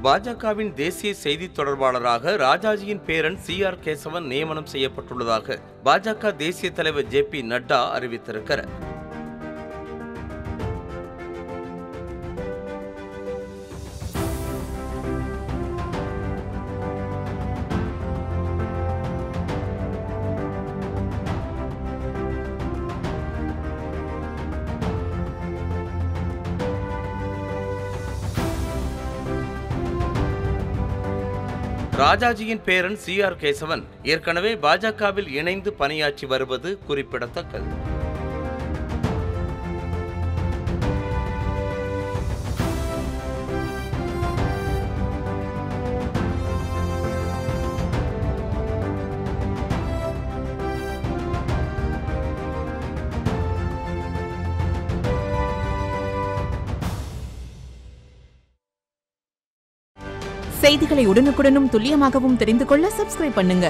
பாஜகவின் தேசிய செய்தி தொடர்பாளராக ராஜாஜியின் பேரன் CR கேசவன் நியமனம் செய்யப்பட்டுள்ளதாக பாஜக தேசிய தலைவர் JP நட்டா அறிவித்திருக்கிறார். ராஜாஜியின் பேரன் CR கேசவன் ஏற்கனவே பாஜகவில் இணைந்து பணியாற்றி வருவது குறிப்பிடத்தக்கது. செய்திகளை உடனுக்குடனும் துல்லியமாகவும் தெரிந்து கொள்ள சப்ஸ்கிரைப் பண்ணுங்க.